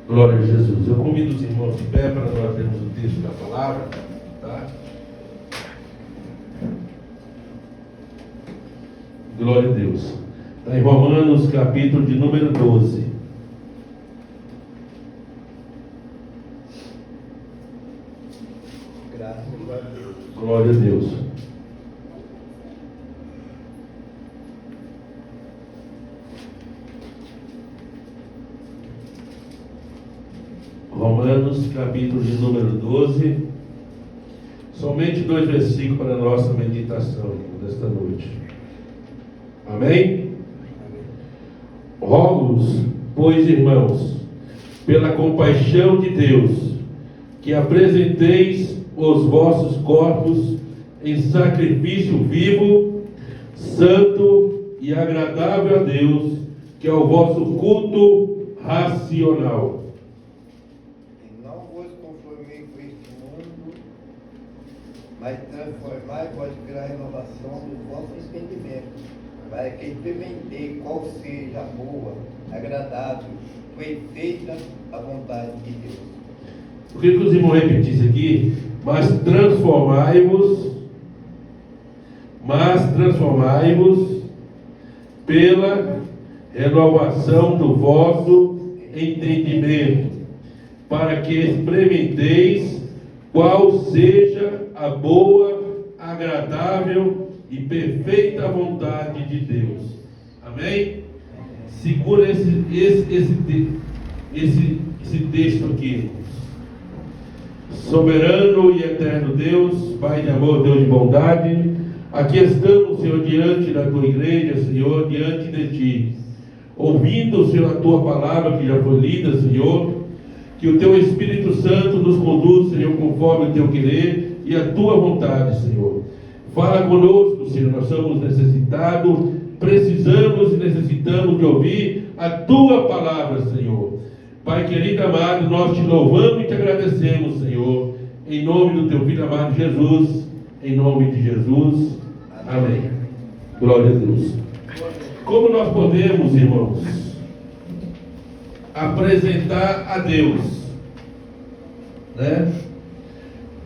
Glória a Jesus. Eu convido os irmãos de pé para nós lermos o texto da palavra, tá? Glória a Deus. Está em Romanos, capítulo de número 12. Graças a Deus. Glória a Deus. Romanos, capítulo de número 12. Somente 2 versículos para a nossa meditação desta noite. Amém? Rogo-vos, pois, irmãos, pela compaixão de Deus, que apresenteis os vossos corpos em sacrifício vivo, santo e agradável a Deus, que é o vosso culto racional. E não vos conformei com este mundo, mas transformai-vos pela renovação do vosso entendimento, para que experimentei qual seja a boa, agradável, perfeita a vontade de Deus. Eu queria que os irmãos repetissem aqui: mas transformai-vos pela renovação do vosso entendimento, para que experimenteis qual seja a boa, agradável e perfeita vontade de Deus. Amém? Segura esse texto aqui. Soberano e eterno Deus, Pai de amor, Deus de bondade, aqui estamos, Senhor, diante da Tua igreja, Senhor, diante de Ti, ouvindo, Senhor, a Tua palavra que já foi lida, Senhor, que o Teu Espírito Santo nos conduz, Senhor, conforme o Teu querer e a Tua vontade, Senhor. Fala conosco, Senhor, nós somos necessitados, precisamos e necessitamos de ouvir a Tua palavra, Senhor. Pai querido amado, nós te louvamos e te agradecemos, Senhor, em nome do Teu Filho amado Jesus, em nome de Jesus, amém. Glória a Deus. Como nós podemos, irmãos, apresentar a Deus, né,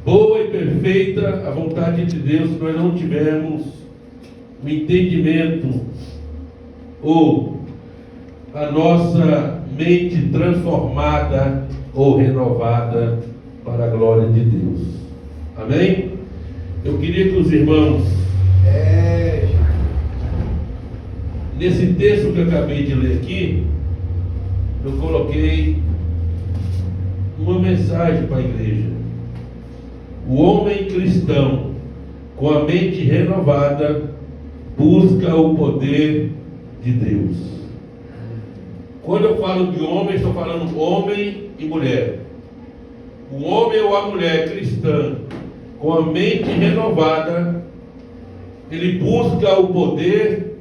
boa e perfeita a vontade de Deus, se nós não tivermos o entendimento ou a nossa mente transformada ou renovada para a glória de Deus. Amém? Eu queria que os irmãos, nesse texto que eu acabei de ler aqui, eu coloquei uma mensagem para a igreja. O homem cristão, com a mente renovada, busca o poder de Deus. Quando eu falo de homem, estou falando homem e mulher. O homem ou a mulher cristã, com a mente renovada, ele busca o poder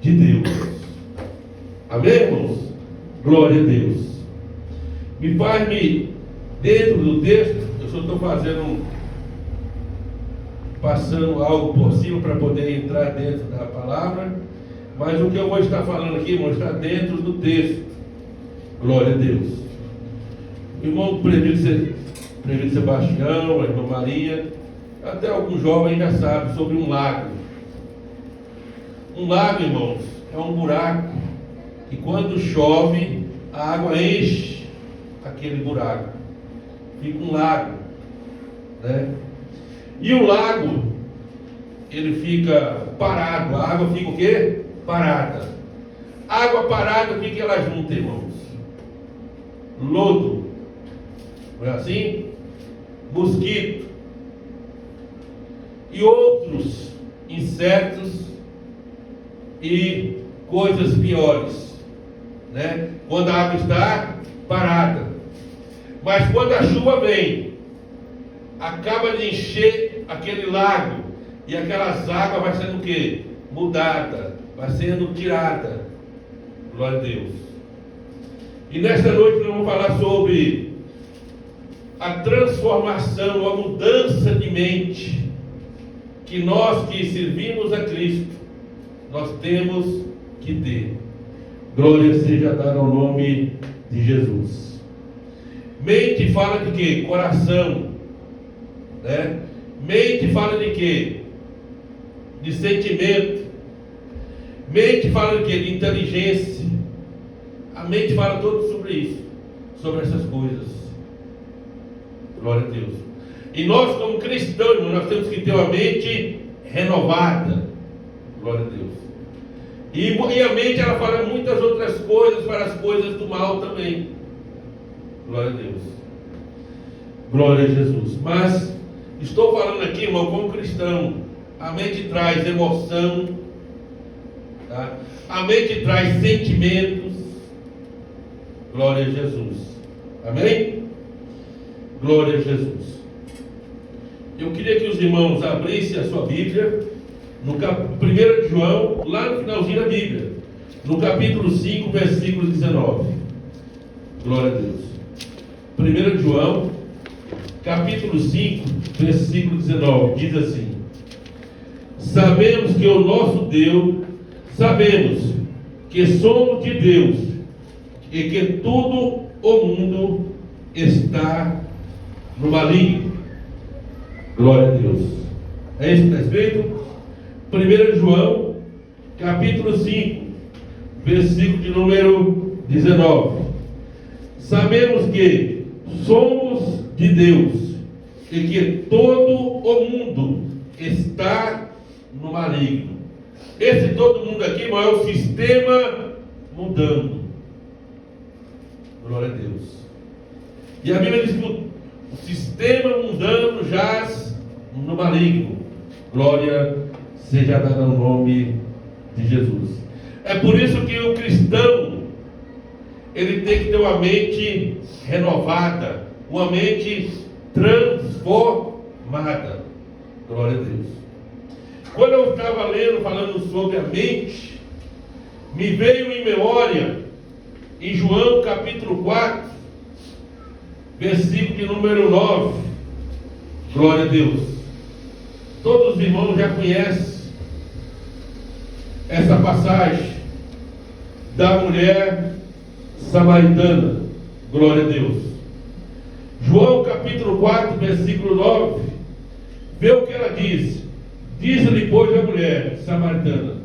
de Deus. Amém, irmãos? Glória a Deus. Me faz-me, dentro do texto, eu só estou passando algo por cima para poder entrar dentro da palavra, mas o que eu vou estar falando aqui, irmão, está dentro do texto. Glória a Deus. O irmão Presbítero Sebastião, a irmã Maria, até alguns jovens já sabem sobre um lago. Um lago, irmãos, é um buraco que quando chove, a água enche aquele buraco. Fica um lago, né? E o lago, ele fica parado. A água fica o quê? Parada. Água parada, o que ela junta, irmãos? Lodo. Não é assim? Mosquito. E outros insetos e coisas piores, né? Quando a água está parada. Mas quando a chuva vem, acaba de encher aquele lago, e aquelas águas vai sendo o quê? Mudada, vai sendo tirada. Glória a Deus. E nesta noite nós vamos falar sobre a transformação, a mudança de mente que nós que servimos a Cristo, nós temos que ter. Glória seja dada ao nome de Jesus. Mente fala de quê? Coração, né? Mente fala de quê? De sentimento. Mente fala de quê? De inteligência. A mente fala todo sobre isso, sobre essas coisas. Glória a Deus. E nós, como cristãos, irmão, nós temos que ter uma mente renovada. Glória a Deus. E a mente, ela fala muitas outras coisas, para as coisas do mal também. Glória a Deus. Glória a Jesus. Mas estou falando aqui, irmão, como cristão. A mente traz emoção, tá? A mente traz sentimentos. Glória a Jesus. Amém? Glória a Jesus. Eu queria que os irmãos abrissem a sua Bíblia no 1 de João, lá no finalzinho da Bíblia, no capítulo 5, versículo 19. Glória a Deus. 1 de João, capítulo 5, versículo 19, diz assim: sabemos que o nosso Deus, sabemos que somos de Deus, e que todo o mundo está no maligno. Glória a Deus. É isso que está escrito? 1 João, capítulo 5, versículo de número 19. Sabemos que somos de Deus e que todo o mundo está no maligno. Esse todo mundo aqui, irmão, é o sistema mudando. Glória a Deus. E a Bíblia diz que o sistema mundano jaz no maligno. Glória seja dada ao nome de Jesus. É por isso que o cristão, ele tem que ter uma mente renovada, uma mente transformada. Glória a Deus. Quando eu estava lendo, falando sobre a mente, me veio em memória, em João capítulo 4, versículo de número 9. Glória a Deus. Todos os irmãos já conhecem essa passagem da mulher samaritana. Glória a Deus. João capítulo 4, versículo 9. Vê o que ela diz. Diz-lhe, pois, a mulher samaritana: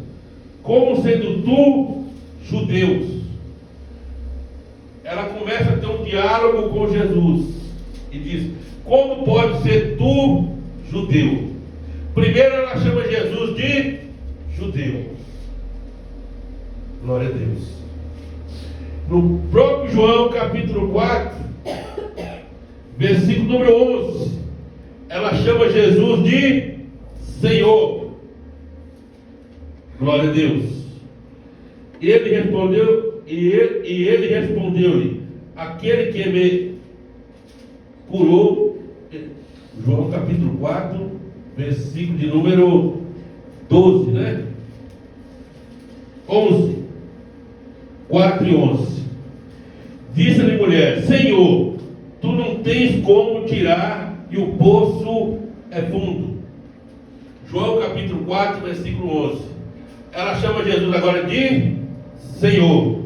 como sendo tu judeus? Ela começa a ter um diálogo com Jesus e diz: como pode ser tu judeu? Primeiro ela chama Jesus de judeu. Glória a Deus. No próprio João capítulo 4, versículo número 11, ela chama Jesus de Senhor. Glória a Deus. Ele respondeu, e ele respondeu-lhe: aquele que me curou. João capítulo 4, versículo de número 12, né? 11. 4 e 11. Disse-lhe mulher: Senhor, tu não tens como tirar, e o poço é fundo. João capítulo 4, versículo 11. Ela chama Jesus agora de Senhor.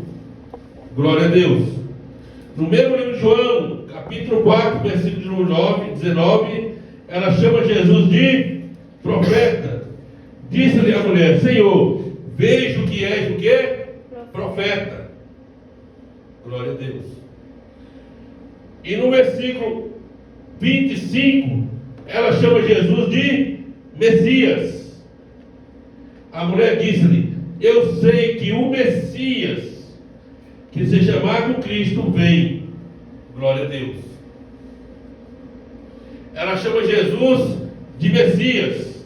Glória a Deus. No mesmo livro de João, capítulo 4, versículo de número 9, 19, ela chama Jesus de profeta. Disse-lhe a mulher: Senhor, vejo que és o quê? Profeta. Glória a Deus. E no versículo 25, ela chama Jesus de Messias. A mulher disse-lhe: eu sei que o Messias, que se chamava Cristo, vem. Glória a Deus. Ela chama Jesus de Messias.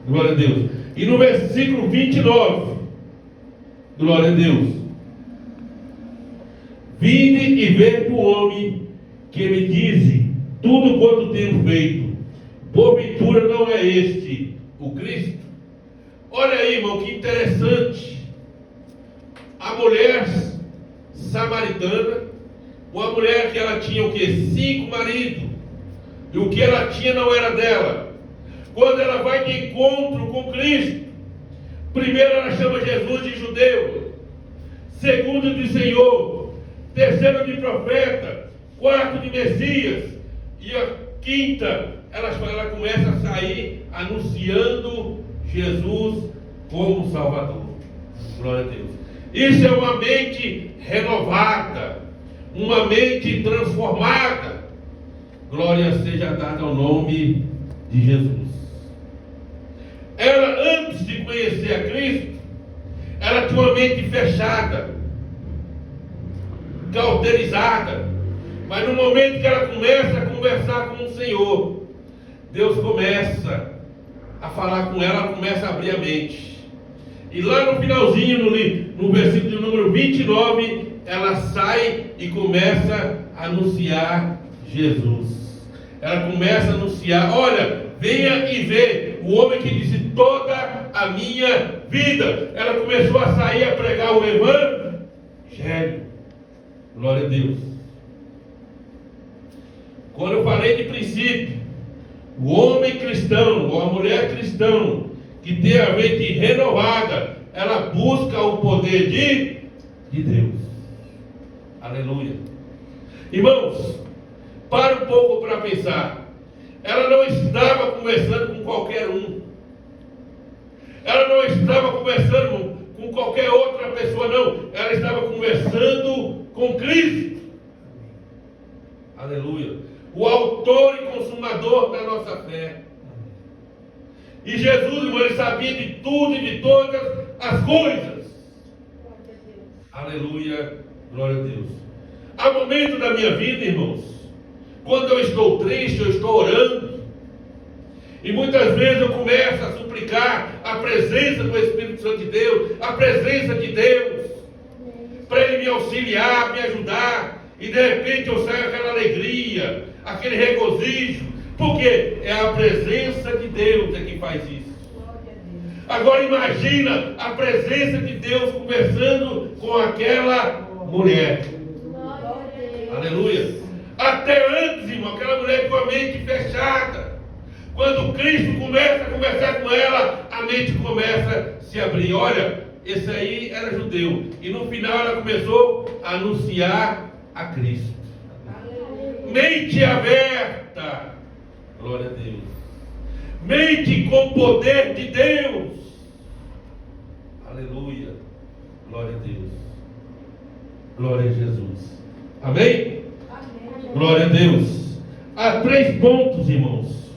Glória a Deus. E no versículo 29, glória a Deus: vinde e vede o homem que me diz tudo quanto tenho feito. Porventura não é este o Cristo? Olha aí, irmão, que interessante. A mulher samaritana, uma mulher que ela tinha o quê? 5 maridos. E o que ela tinha não era dela. Quando ela vai de encontro com Cristo, primeiro ela chama Jesus de judeu, segundo de Senhor, terceiro de profeta, quarto de Messias, e a quinta, ela começa a sair anunciando Jesus como Salvador. Glória a Deus. Isso é uma mente renovada, uma mente transformada. Glória seja dada ao nome de Jesus. Ela, antes de conhecer a Cristo, ela tinha uma mente fechada, cauterizada. Mas no momento que ela começa a conversar com o Senhor, Deus começa a falar com ela, começa a abrir a mente. E lá no finalzinho, no versículo de número 29, ela sai e começa a anunciar Jesus. Ela começa a anunciar: olha, venha e vê o homem que disse toda a minha vida. Ela começou a sair a pregar o Evangelho. Glória a Deus. Quando eu falei de princípio, o homem cristão ou a mulher cristã que tem a mente renovada, ela busca o poder de Deus. Aleluia. Irmãos, para um pouco para pensar. Ela não estava conversando com qualquer um. Ela não estava conversando com qualquer outra pessoa, não. Ela estava conversando com Cristo. Aleluia. O autor e consumador da nossa fé. E Jesus, irmão, ele sabia de tudo e de todas as coisas. Aleluia. Glória a Deus. Há momentos da minha vida, irmãos, quando eu estou triste, eu estou orando. E muitas vezes eu começo a suplicar a presença do Espírito Santo de Deus, a presença de Deus, para Ele me auxiliar, me ajudar. E de repente eu saio aquela alegria, aquele regozijo, porque é a presença de Deus que faz isso. Agora imagina a presença de Deus conversando com aquela mulher. Aleluia. Até antes, irmão, aquela mulher com a mente fechada. Quando Cristo começa a conversar com ela, a mente começa a se abrir. Olha, esse aí era judeu. E no final ela começou a anunciar a Cristo. Mente aberta. Glória a Deus. Mente com poder de Deus. Aleluia. Glória a Deus. Glória a Jesus. Amém? Glória a Deus. Há 3 pontos, irmãos,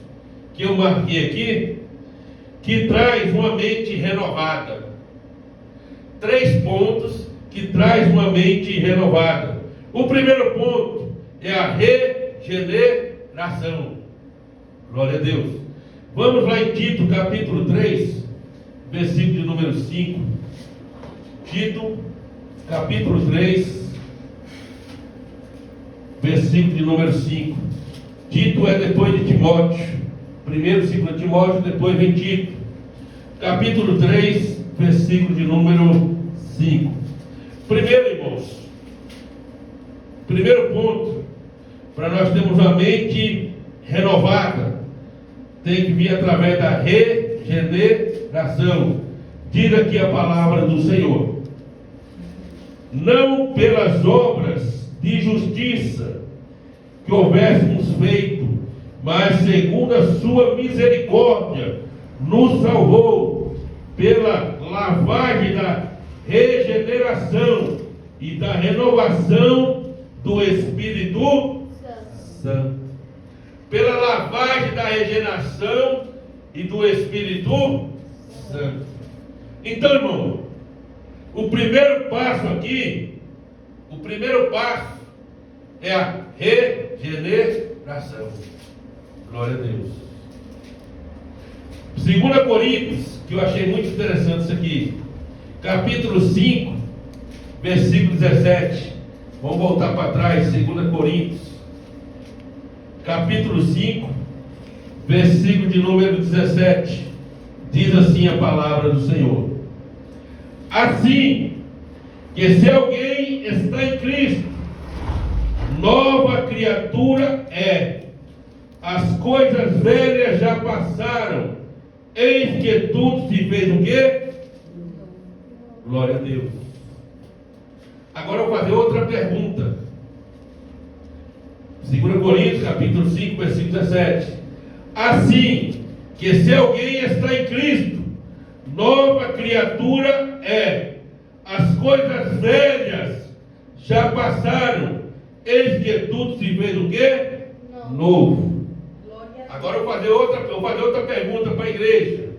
que eu marquei aqui, que traz uma mente renovada. 3 pontos que traz uma mente renovada. O primeiro ponto é a regeneração. Glória a Deus. Vamos lá em Tito, capítulo 3, versículo de número 5. Tito, capítulo 3, versículo de número 5. Tito é depois de Timóteo. Primeiro, segundo Timóteo, depois vem Tito. Capítulo 3, versículo de número 5. Primeiro, irmãos, primeiro ponto, para nós termos uma mente renovada, tem que vir através da regeneração. Diz aqui a palavra do Senhor: não pelas obras de justiça que houvéssemos feito, mas segundo a sua misericórdia, nos salvou pela lavagem da regeneração e da renovação do Espírito Santo. Pela lavagem da regeneração e do Espírito Santo. Então, irmão, o primeiro passo aqui, o primeiro passo é a regeneração. Glória a Deus. 2 Coríntios, que eu achei muito interessante isso aqui, capítulo 5, versículo 17. Vamos voltar para trás, 2 Coríntios, capítulo 5, versículo de número 17. Diz assim a palavra do Senhor: assim que se alguém está em Cristo, nova criatura é. As coisas velhas já passaram, eis que tudo se fez o quê? Glória a Deus. Agora eu vou fazer outra pergunta. 2 Coríntios, capítulo 5, versículo 17. Assim, que se alguém está em Cristo, nova criatura é. As coisas velhas já passaram, eis que tudo se fez o quê? Novo. Agora eu vou fazer outra pergunta para a igreja.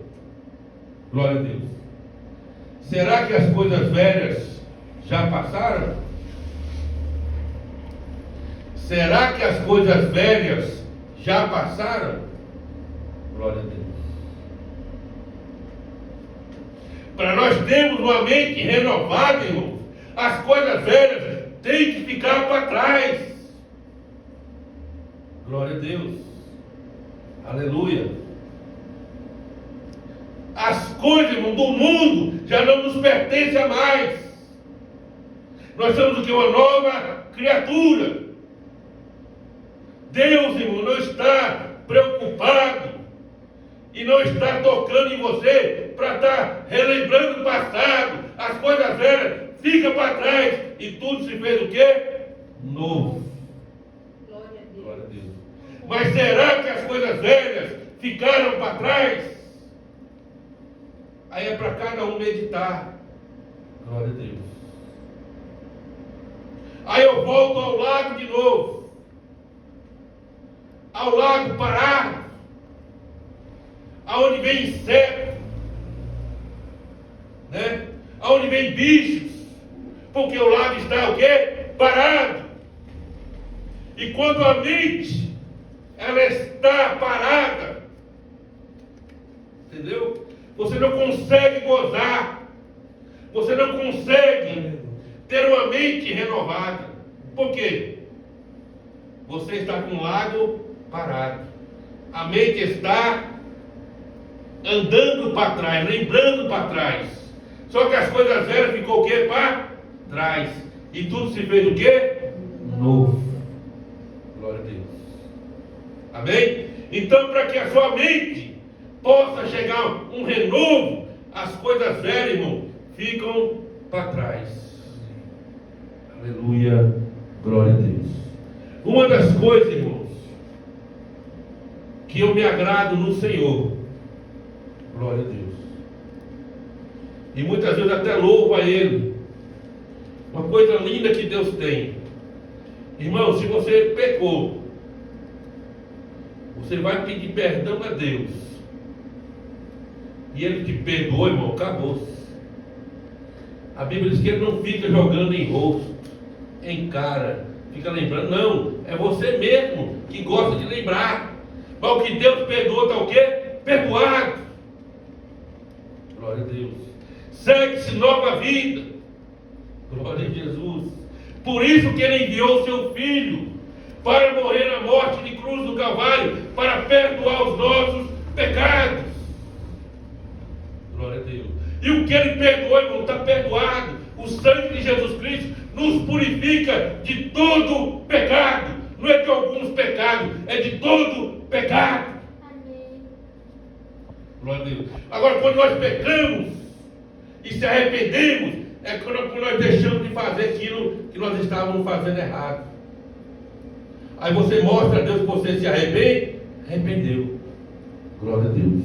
Glória a Deus. Será que as coisas velhas já passaram? Será que as coisas velhas já passaram? Glória a Deus. Para nós termos uma mente renovada, irmãos, as coisas velhas têm que ficar para trás. Glória a Deus. Aleluia. As coisas, irmão, do mundo já não nos pertencem mais. Nós somos o que? Uma nova criatura. Deus, irmão, não está preocupado e não está tocando em você para estar relembrando o passado. As coisas velhas ficam para trás e tudo se fez o quê? Novo. Glória a Deus. Mas será que as coisas velhas ficaram para trás? Aí é para cada um meditar. Glória a Deus. Aí eu volto ao lago de novo. Ao lago parado. Aonde vem inseto. Né? Aonde vem bichos. Porque o lago está o quê? Parado. E quando a mente ela está parada, entendeu? Você não consegue gozar. Você não consegue ter uma mente renovada. Por quê? Você está com o lago parado. A mente está andando para trás, lembrando para trás. Só que as coisas velhas ficou o quê? Para trás. E tudo se fez o quê? Novo. Glória a Deus. Amém? Então, para que a sua mente possa chegar um renovo, as coisas velhas, irmão, ficam para trás. Aleluia. Glória a Deus. Uma das coisas, irmãos, que eu me agrado no Senhor, glória a Deus, e muitas vezes até louvo a Ele, uma coisa linda que Deus tem, irmão, se você pecou, você vai pedir perdão a Deus, e Ele te perdoou, irmão, acabou-se. A Bíblia diz que Ele não fica jogando em rosto, em cara, fica lembrando, não, é você mesmo que gosta de lembrar. Mas o que Deus perdoou está o quê? Perdoado. Glória a Deus. Segue-se nova vida. Glória a Jesus. Por isso que Ele enviou o seu Filho para morrer na morte de cruz do Calvário, para perdoar os nossos pecados. Glória a Deus. E o que Ele perdoou, irmão, está perdoado. O sangue de Jesus Cristo nos purifica de todo pecado. Não é de alguns pecados, é de todo pecado. Amém. Glória a Deus. Agora, quando nós pecamos e se arrependemos, é quando nós deixamos de fazer aquilo que nós estávamos fazendo errado. Aí você mostra a Deus que você se arrependeu. Glória a Deus.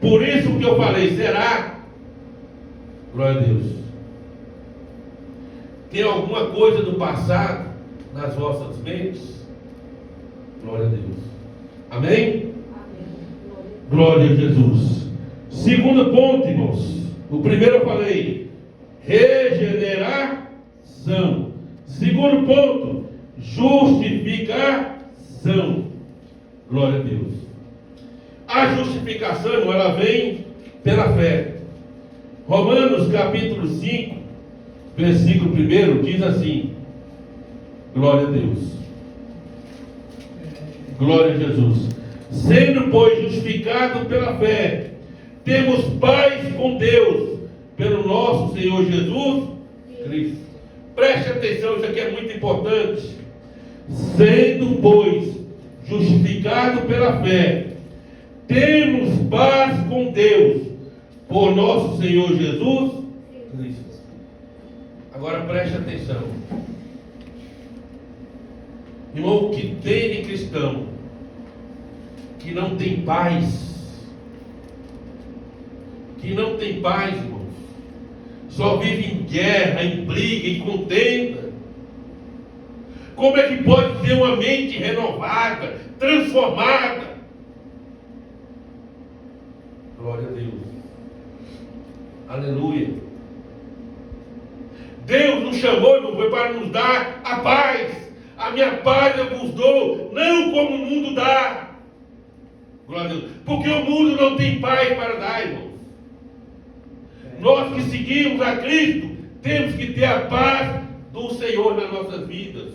Por isso que eu falei, será? Glória a Deus. Tem alguma coisa do passado nas vossas mentes? Glória a Deus. Amém? Amém. Glória a Jesus. Segundo ponto, irmãos. O primeiro eu falei, regeneração. Segundo ponto, justificação. Glória a Deus. A justificação, irmão, ela vem pela fé. Romanos capítulo 5, versículo 1 diz assim: glória a Deus. Glória a Jesus. Sendo, pois, justificado pela fé, temos paz com Deus, pelo nosso Senhor Jesus Cristo. Preste atenção, isso aqui é muito importante. Sendo, pois, justificado pela fé, temos paz com Deus, por nosso Senhor Jesus Cristo. Agora preste atenção. Irmão, o que tem de cristão que não tem paz, irmãos, só vive em guerra, em briga, em contenda. Como é que pode ter uma mente renovada, transformada? Glória a Deus. Aleluia. Deus nos chamou, irmão, foi para nos dar a paz. A minha paz eu vos dou, não como o mundo dá. Glória a Deus. Porque o mundo não tem paz para dar, irmão. Nós que seguimos a Cristo, temos que ter a paz do Senhor nas nossas vidas.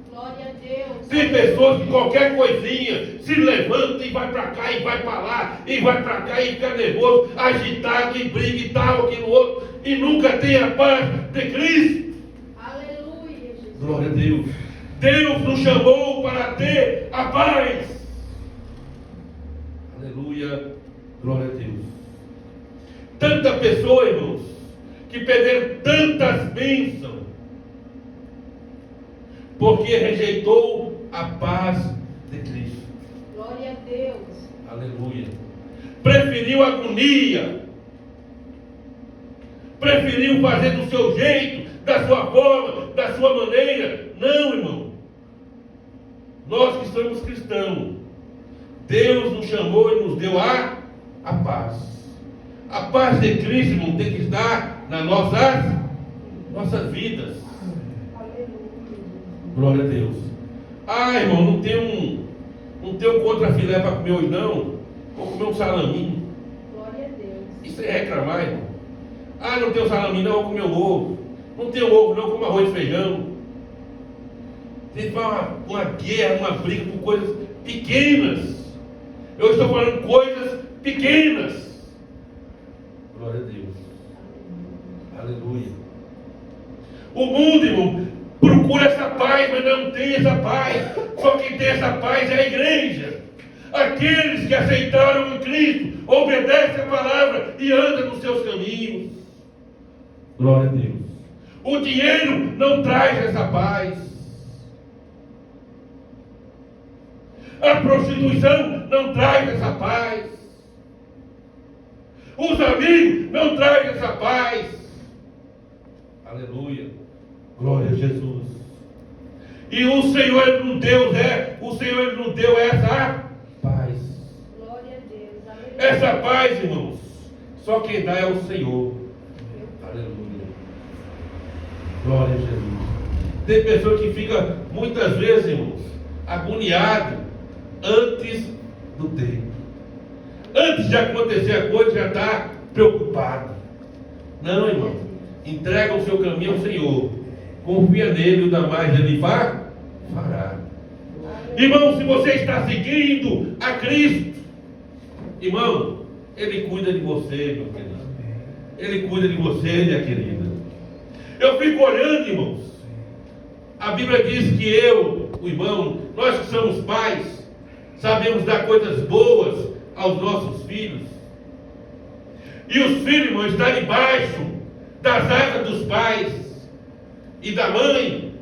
Glória a Deus. Tem pessoas que qualquer coisinha se levanta e vai para cá e vai para lá, e vai para cá e fica nervoso, agitado e briga e tal, aqui no outro, e nunca tem a paz de Cristo. Aleluia, Jesus. Glória a Deus. Deus nos chamou para ter a paz. Aleluia. Glória a Deus. Tanta pessoa, irmãos, que perderam tantas bênçãos, porque rejeitou a paz de Cristo. Glória a Deus. Aleluia. Preferiu agonia. Preferiu fazer do seu jeito, da sua forma, da sua maneira. Não, irmão. Nós que somos cristãos, Deus nos chamou e nos deu a paz. A paz de Cristo, irmão, tem que estar nas nossas vidas. Glória a Deus. Ah, irmão, não tenho um contrafilé para comer hoje não. Vou comer um salaminho. Glória a Deus. Isso é reclamar, irmão. Ah, não tenho salaminho não, vou comer um ovo. Não tenho ovo não, como arroz e feijão. Tem uma guerra, uma briga por coisas pequenas. Eu estou falando coisas pequenas. Glória a Deus. Aleluia. O mundo, irmão, procura essa paz, mas não tem essa paz. Só quem tem essa paz é a igreja. Aqueles que aceitaram o Cristo, obedecem a palavra e andam nos seus caminhos. Glória a Deus. O dinheiro não traz essa paz. A prostituição não traz essa paz. Os amigos não trazem essa paz. Aleluia. Glória a Jesus. E o Senhor nos deu, essa paz. Glória a Deus. Aleluia. Essa paz, irmãos, só quem dá é o Senhor. Aleluia. Glória a Jesus. Tem pessoa que fica muitas vezes, irmãos, agoniado antes do tempo. Antes de acontecer a coisa, já está preocupado. Não, irmão. Entrega o seu caminho ao Senhor. Confia nele, o demais ele fará. Irmão, se você está seguindo a Cristo, irmão, Ele cuida de você, meu querido. Ele cuida de você, minha querida. Eu fico olhando, irmãos. A Bíblia diz que o irmão, nós que somos pais, sabemos dar coisas boas aos nossos filhos. E os filhos, irmão, estão debaixo das asas dos pais e da mãe.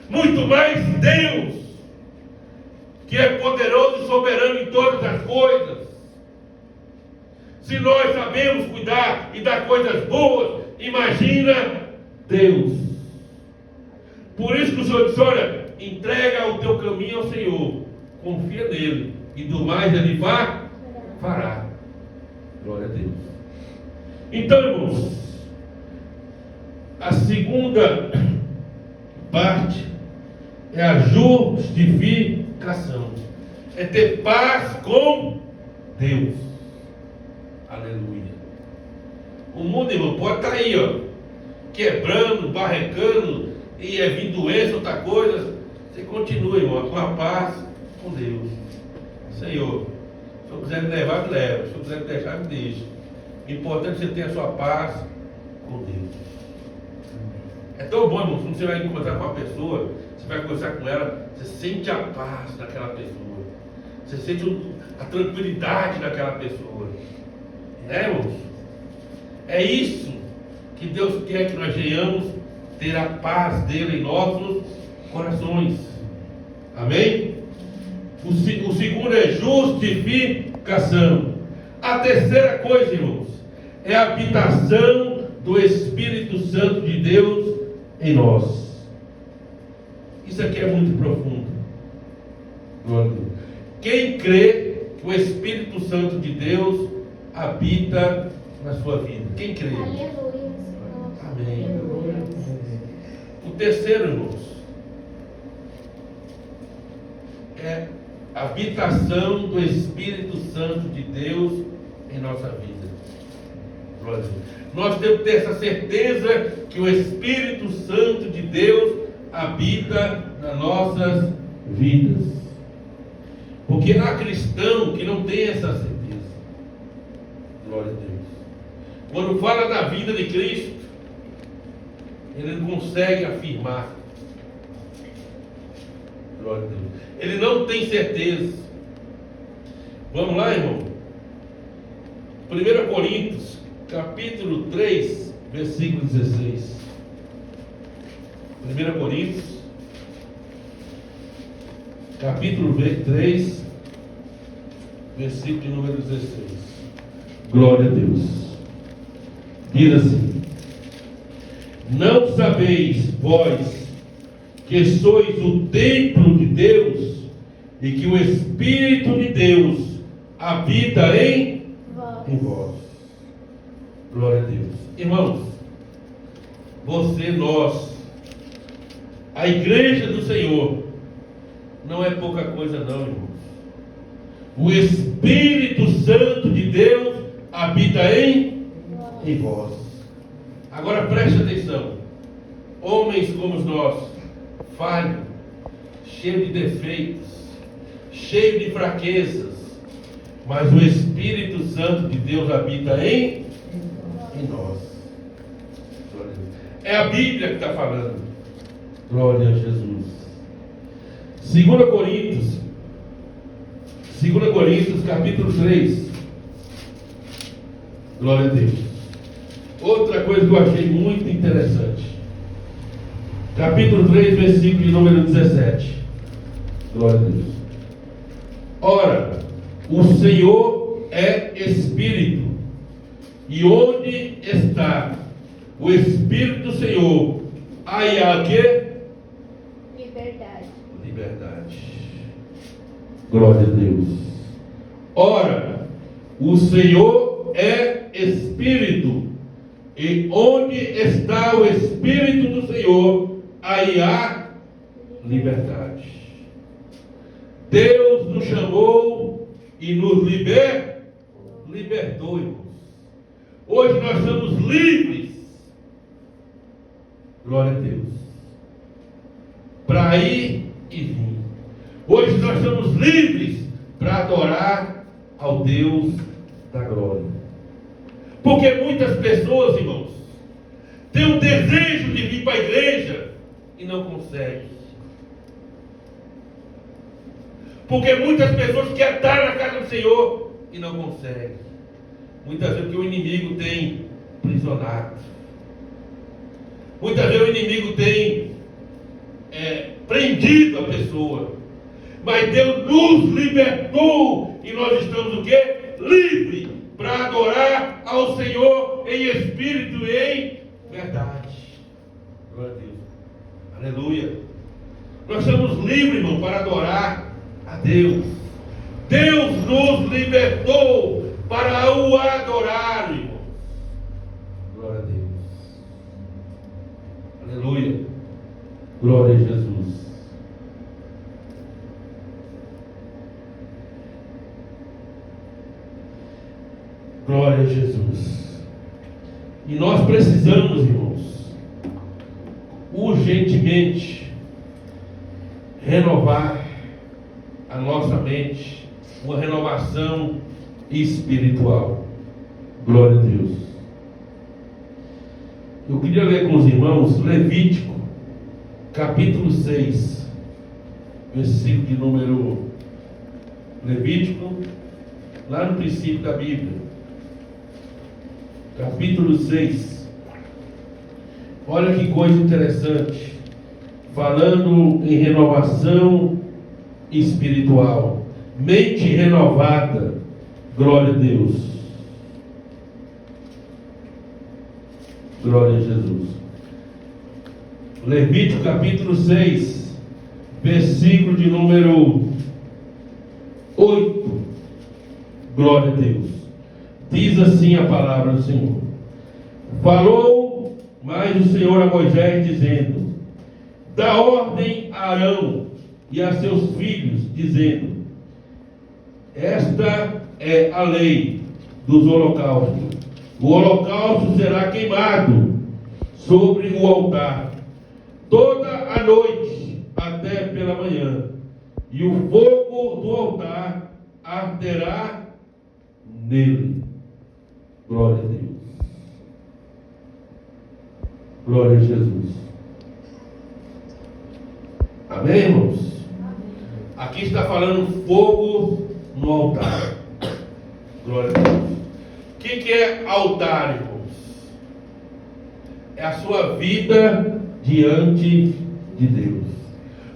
Muito mais Deus, que é poderoso e soberano em todas as coisas. Se nós sabemos cuidar e dar coisas boas, imagina Deus. Por isso que o Senhor diz, olha, entrega o teu caminho ao Senhor, confia nele, e do mais ele fará. Glória a Deus. Então, irmãos, a segunda parte é a justificação. É ter paz com Deus. Aleluia. O mundo, irmão, pode estar aí, ó, quebrando, barrecando, e é vir doença, outra coisa. Você continua, irmão, com a paz com Deus. Senhor, se eu quiser me levar, me leva. Se eu quiser me deixar, me deixa. O importante é que você tenha a sua paz com Deus. É tão bom, irmão, quando você vai encontrar com uma pessoa, você vai conversar com ela, você sente a paz daquela pessoa. Você sente a tranquilidade daquela pessoa. Né, irmãos? É isso que Deus quer que nós venhamos ter a paz dele em nossos corações. Amém? O segundo é justificação. A terceira coisa, irmãos, é a habitação do Espírito Santo de Deus em nós. Isso aqui é muito profundo. Glória a Deus. Quem crê que o Espírito Santo de Deus habita na sua vida? Quem crê? Aleluia. Amém. O terceiro, irmãos, é a habitação do Espírito Santo de Deus em nossa vida. Glória a Deus. Nós temos que ter essa certeza que o Espírito Santo de Deus habita nas nossas vidas. Porque há cristão que não tem essa certeza. Glória a Deus. Quando fala da vida de Cristo, ele não consegue afirmar. Glória a Deus. Ele não tem certeza. Vamos lá, irmão. 1 Coríntios, capítulo 3, versículo 16. 1 Coríntios, capítulo 3, versículo de número 16. Glória a Deus. Diz assim: não sabeis vós que sois o templo de Deus e que o Espírito de Deus habita em vós. Glória a Deus. Irmãos, você, nós, a igreja do Senhor, não é pouca coisa não, irmãos. O Espírito Santo de Deus habita em vós. Agora preste atenção. Homens como nós, falhos, cheios de defeitos, cheios de fraquezas, mas o Espírito Santo de Deus habita em nós. É a Bíblia que está falando. Glória a Jesus. 2 Coríntios, capítulo 3. Glória a Deus. Outra coisa que eu achei muito interessante. Capítulo 3, versículo de número 17. Glória a Deus. Ora, o Senhor é Espírito, e onde está o Espírito do Senhor, aí há o quê? Liberdade. Glória a Deus. Ora, o Senhor é Espírito, e onde está o Espírito do Senhor, aí há liberdade. Deus nos chamou e nos libertou, irmãos. Hoje nós somos livres. Glória a Deus. Para ir e vir. Hoje nós somos livres para adorar ao Deus da glória. Porque muitas pessoas, irmãos, têm um desejo de vir para a igreja e não conseguem. Porque muitas pessoas querem estar na casa do Senhor e não conseguem. Muitas vezes porque o inimigo tem prisionado. Muitas vezes o inimigo tem prendido a pessoa. Mas Deus nos libertou e nós estamos o quê? Livres para adorar ao Senhor em espírito e em verdade. Glória a Deus. Aleluia. Nós somos livres, irmão, para adorar a Deus. Deus nos libertou para o adorar, irmão. Glória a Deus. Aleluia. Glória a Jesus. Glória a Jesus. E nós precisamos, irmãos, urgentemente renovar a nossa mente, uma renovação espiritual. Glória a Deus. Eu queria ler com os irmãos Levítico, capítulo 6, versículo de número Levítico, lá no princípio da Bíblia. Capítulo 6. Olha que coisa interessante. Falando em renovação espiritual, mente renovada. Glória a Deus. Glória a Jesus. Levítico capítulo 6, versículo de número 8. Glória a Deus. Diz assim a palavra do Senhor. Falou mais o Senhor a Moisés, dizendo: dá ordem a Arão e a seus filhos, dizendo: esta é a lei dos holocaustos. O holocausto será queimado sobre o altar toda a noite até pela manhã, e o fogo do altar arderá nele. Glória a Deus. Glória a Jesus. Amém, irmãos? Aqui está falando fogo no altar. Glória a Deus. O que é altar, irmãos? É a sua vida diante de Deus.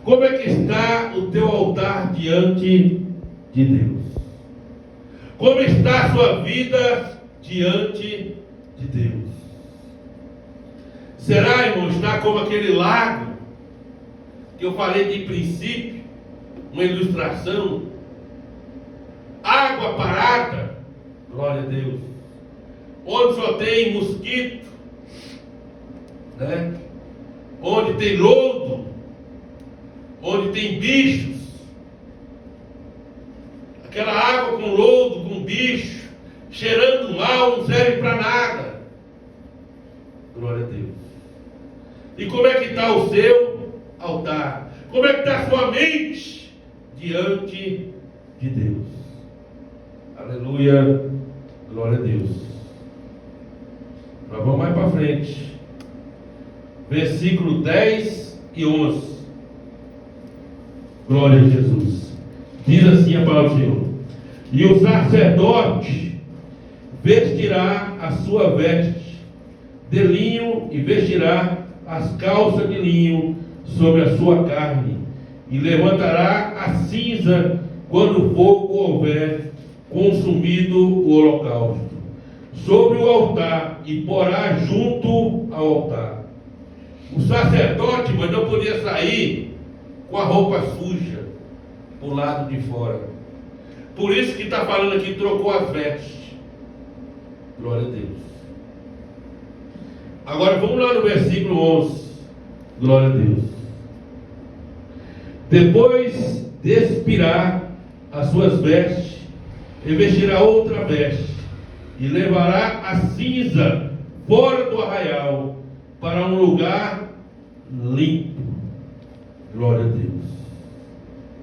Como é que está o teu altar diante de Deus? Como está a sua vida diante de Deus? Será, irmão, está como aquele lago que eu falei de princípio, uma ilustração, água parada, glória a Deus, onde só tem mosquito, né? Onde tem lodo, onde tem bichos, aquela água com lodo, com bicho, cheirando mal, não serve para nada. Glória a Deus. E como é que está o seu altar? Como é que está a sua mente diante de Deus? Aleluia, glória a Deus. Nós vamos mais para frente. Versículo 10 e 11. Glória a Jesus. Diz assim a palavra do Senhor: e o sacerdote vestirá a sua veste de linho e vestirá as calças de linho sobre a sua carne, e levantará a cinza quando o fogo houver consumido o holocausto sobre o altar, e porá junto ao altar. O sacerdote, mas não podia sair com a roupa suja para o lado de fora. Por isso que está falando aqui, trocou as vestes. Glória a Deus. Agora vamos lá no versículo 11. Glória a Deus. Depois despirá as suas vestes, e vestirá outra veste, e levará a cinza fora do arraial, para um lugar limpo. Glória a Deus.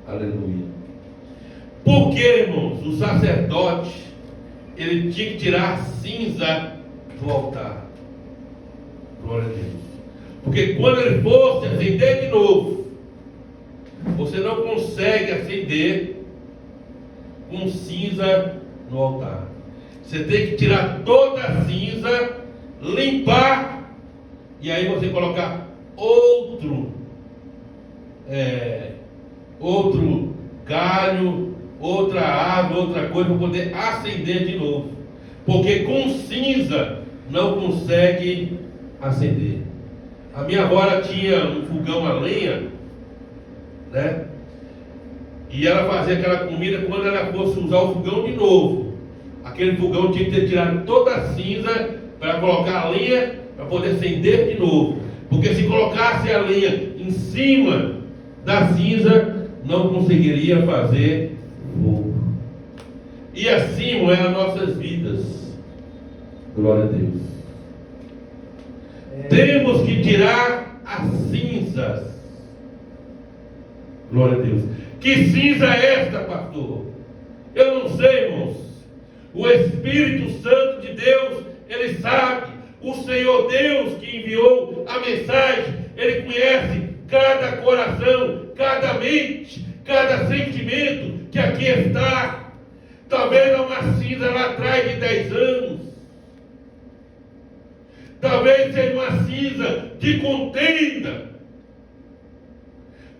Aleluia. Por que, irmãos, o sacerdote ele tinha que tirar a cinza do altar? Glória a Deus. Porque quando ele fosse acender de novo, você não consegue acender com cinza no altar. Você tem que tirar toda a cinza, limpar, e aí você colocar outro galho, outra árvore, outra coisa, para poder acender de novo. Porque com cinza não consegue acender. A minha avó tinha um fogão a lenha, né? E ela fazia aquela comida quando ela fosse usar o fogão de novo. Aquele fogão tinha que ter tirado toda a cinza para colocar a lenha para poder acender de novo. Porque se colocasse a lenha em cima da cinza, não conseguiria fazer fogo. E assim é as nossas vidas. Glória a Deus. Temos que tirar as cinzas. Glória a Deus. Que cinza é esta, pastor? Eu não sei, irmãos. O Espírito Santo de Deus, Ele sabe. O Senhor Deus que enviou a mensagem, Ele conhece cada coração, cada mente, cada sentimento que aqui está. Talvez há uma cinza lá atrás de 10 anos. Talvez seja uma cinza de contenda.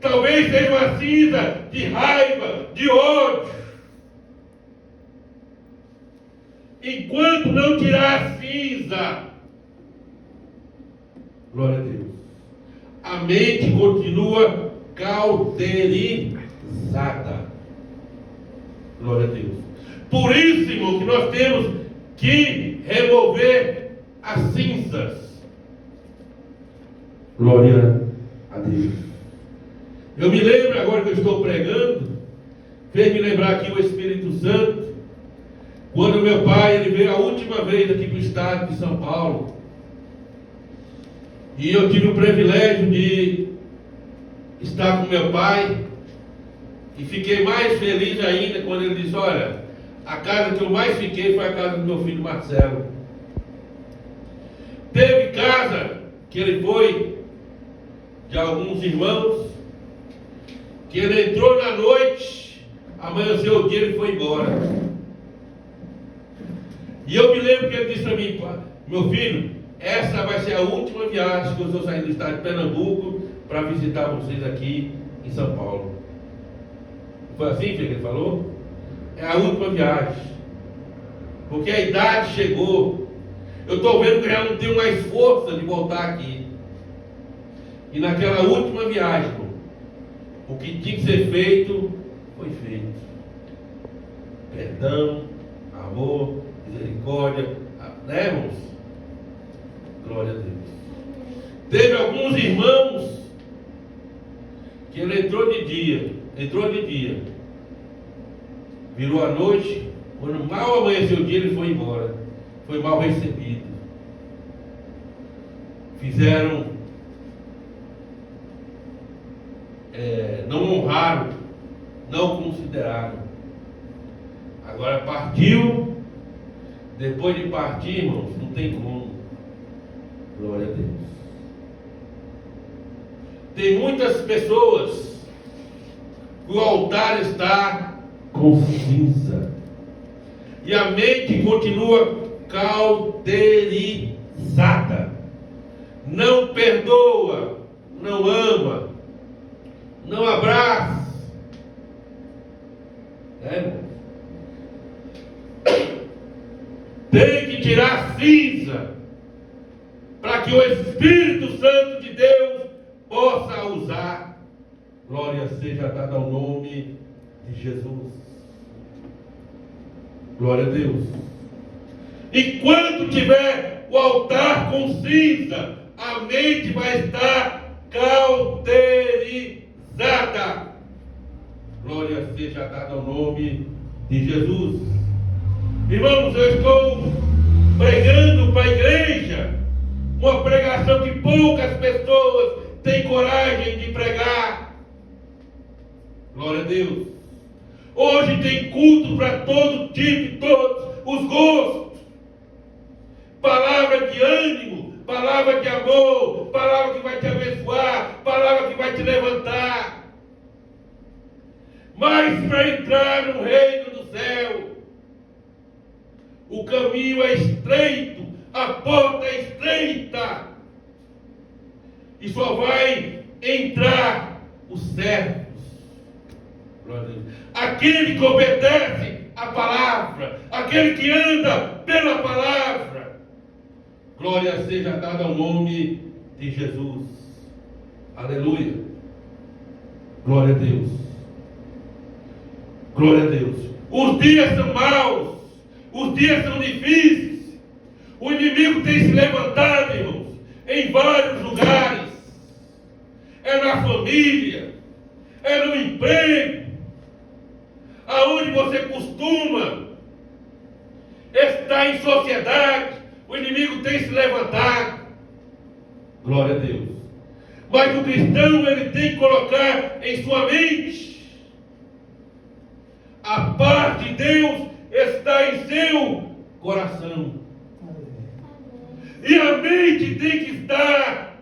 Talvez seja uma cinza de raiva, de ódio. Enquanto não tirar a cinza, glória a Deus, a mente continua cauterizada. Glória a Deus. Por isso, irmão, que nós temos que remover as cinzas. Glória a Deus. Eu me lembro agora que eu estou pregando, fez me lembrar aqui o Espírito Santo, quando meu pai ele veio a última vez aqui para o estado de São Paulo. E eu tive o privilégio de estar com meu pai. E fiquei mais feliz ainda quando ele disse: olha, a casa que eu mais fiquei foi a casa do meu filho Marcelo. Teve casa que ele foi de alguns irmãos, que ele entrou na noite, amanheceu o dia e ele foi embora. E eu me lembro que ele disse para mim: meu filho, essa vai ser a última viagem que eu estou saindo do estado de Pernambuco para visitar vocês aqui em São Paulo. Foi assim que ele falou? É a última viagem. Porque a idade chegou. Eu estou vendo que eu já não tenho mais força de voltar aqui. E naquela última viagem, o que tinha que ser feito, foi feito. Perdão, amor, misericórdia, né, irmãos? Glória a Deus. Teve alguns irmãos que ele entrou de dia, virou a noite, quando mal amanheceu o dia ele foi embora, foi mal recebido. Fizeram, não honraram, não consideraram. Agora partiu, depois de partir, irmãos, não tem como. Glória a Deus. Tem muitas pessoas que o altar está com cinza e a mente continua cauterizada, não perdoa, não ama, não abraça. Tem que tirar a cinza para que o Espírito Santo de Deus possa usar. Glória seja dada ao nome de Jesus. Glória a Deus. Enquanto tiver o altar com cinza, a mente vai estar cauterizada. Glória seja dada ao nome de Jesus. Irmãos, eu estou pregando para a igreja uma pregação que poucas pessoas têm coragem de pregar. Glória a Deus. Hoje tem culto para todo tipo, todos os gostos. Palavra de ânimo, palavra de amor, palavra que vai te abençoar, palavra que vai te levantar. Mas para entrar no reino do céu, o caminho é estreito, a porta é estreita, e só vai entrar os servos. Aquele que obedece a palavra, aquele que anda pela palavra. Glória seja dada ao nome de Jesus. Aleluia. Glória a Deus. Glória a Deus. Os dias são maus, os dias são difíceis. O inimigo tem se levantado, irmãos, em vários lugares. É na família, é no emprego, aonde você costuma estar em sociedade, o inimigo tem se levantado. Glória a Deus. Mas o cristão, ele tem que colocar em sua mente: a paz de Deus está em seu coração. E a mente tem que estar,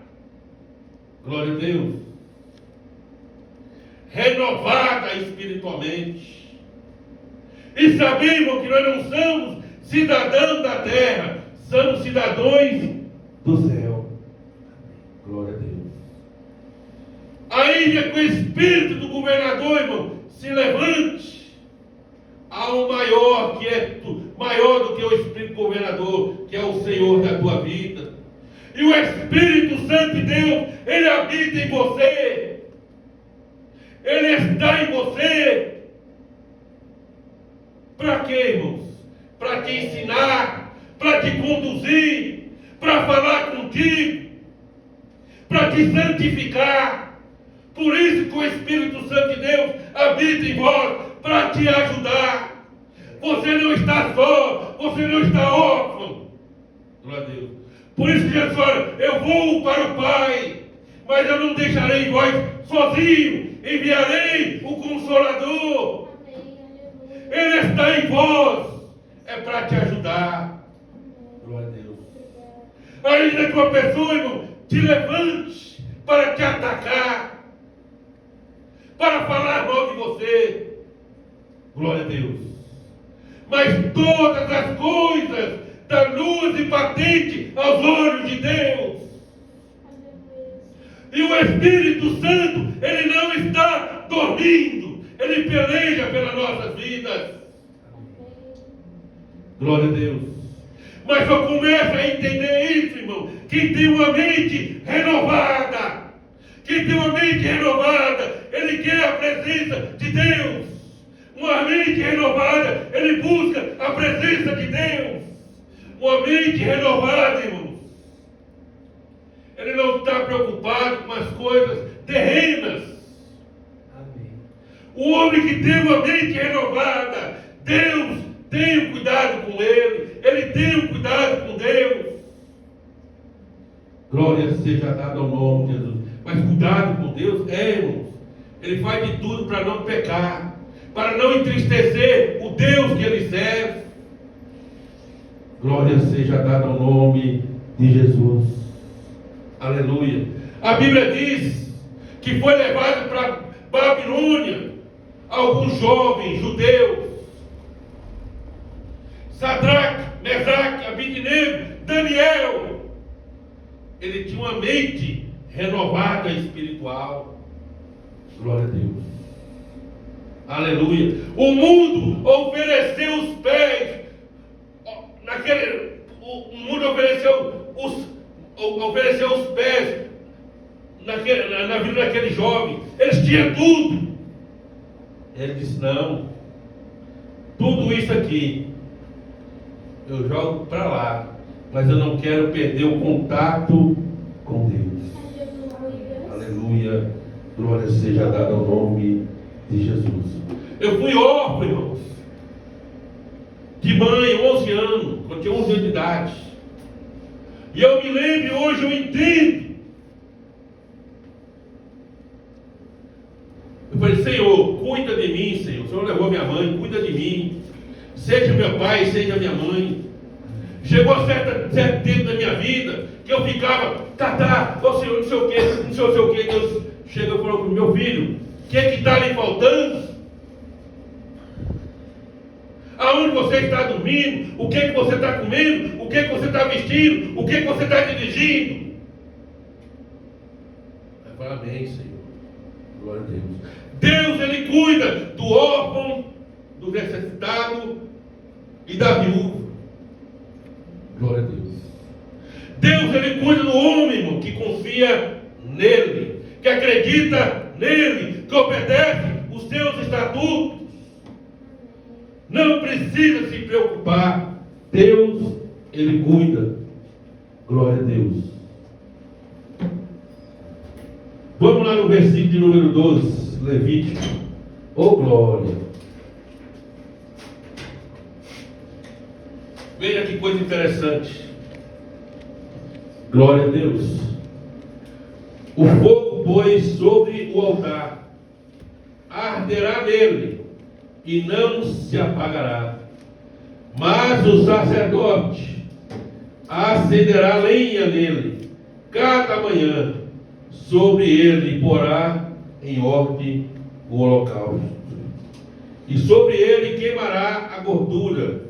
glória a Deus, renovada espiritualmente. E sabemos que nós não somos cidadãos da terra, somos cidadãos do céu. Glória a Deus. Aí ainda que o espírito do governador, irmão, se levante, há um maior que é maior do que o espírito governador, que é o Senhor da tua vida. E o Espírito Santo de Deus, ele habita em você. Ele está em você. Para quê, irmãos? Para te ensinar, para te conduzir, para falar contigo, para te santificar. Por isso que o Espírito Santo de Deus habita em vós, para te ajudar. Você não está só, você não está órfão. Glória a Deus. Por isso que Jesus fala, eu vou para o Pai, mas eu não deixarei vós sozinho, enviarei o Consolador. Ele está em vós, é para te ajudar. Glória a Deus. Ainda que uma pessoa, irmão, te levante para te atacar, para falar mal de você. Glória a Deus. Mas todas as coisas da luz e patente aos olhos de Deus. E o Espírito Santo, ele não está dormindo, ele peleja pelas nossas vidas. Glória a Deus. Mas só começa a entender isso, irmão, quem tem uma mente renovada. Quem tem uma mente renovada, ele quer a presença de Deus. Uma mente renovada, ele busca a presença de Deus. Uma mente renovada, irmãos, ele não está preocupado com as coisas terrenas. Amém. O homem que tem uma mente renovada, Deus tem um cuidado com ele tem um cuidado com Deus. Glória seja dada ao nome de Jesus. Mas cuidado com Deus, irmãos, ele faz de tudo para não pecar, para não entristecer o Deus que ele serve. Glória seja dada ao nome de Jesus. Aleluia. A Bíblia diz que foi levado para Babilônia alguns jovens judeus. Sadraque, Mesaque, Abidnego, Daniel. Ele tinha uma mente renovada espiritual. Glória a Deus. Aleluia. O mundo ofereceu os pés. O mundo ofereceu os pés na vida daquele jovem. Eles tinham tudo. Ele disse, não, tudo isso aqui eu jogo para lá, mas eu não quero perder o contato com Deus. Aleluia. Glória seja dada ao nome de Jesus. Eu fui órfão, irmãos, de mãe, 11 anos, quando tinha 11 anos de idade. E eu me lembro, hoje eu entendo. Eu falei, Senhor, cuida de mim, Senhor. O Senhor levou minha mãe, cuida de mim. Seja meu pai, seja minha mãe. Chegou a certo tempo da minha vida que eu ficava, ô Senhor, não sei o que. Deus chega e falou para o meu filho, o que está lhe faltando? Aonde você está dormindo? O que você está comendo? O que você está vestindo? O que você está dirigindo? Vai falar, amém, Senhor. Glória a Deus. Deus, ele cuida do órfão, do necessitado e da viúva. Glória a Deus. Deus, ele cuida do homem, irmão, que confia nele, que acredita nele, que obedece os seus estatutos. Não precisa se preocupar. Deus, ele cuida. Glória a Deus. Vamos lá no versículo de número 12, Levítico. Oh, glória. Veja que coisa interessante. Glória a Deus. O fogo, pois, sobre o altar arderá nele e não se apagará. Mas o sacerdote acenderá lenha nele cada manhã, sobre ele porá em ordem o holocausto, e sobre ele queimará a gordura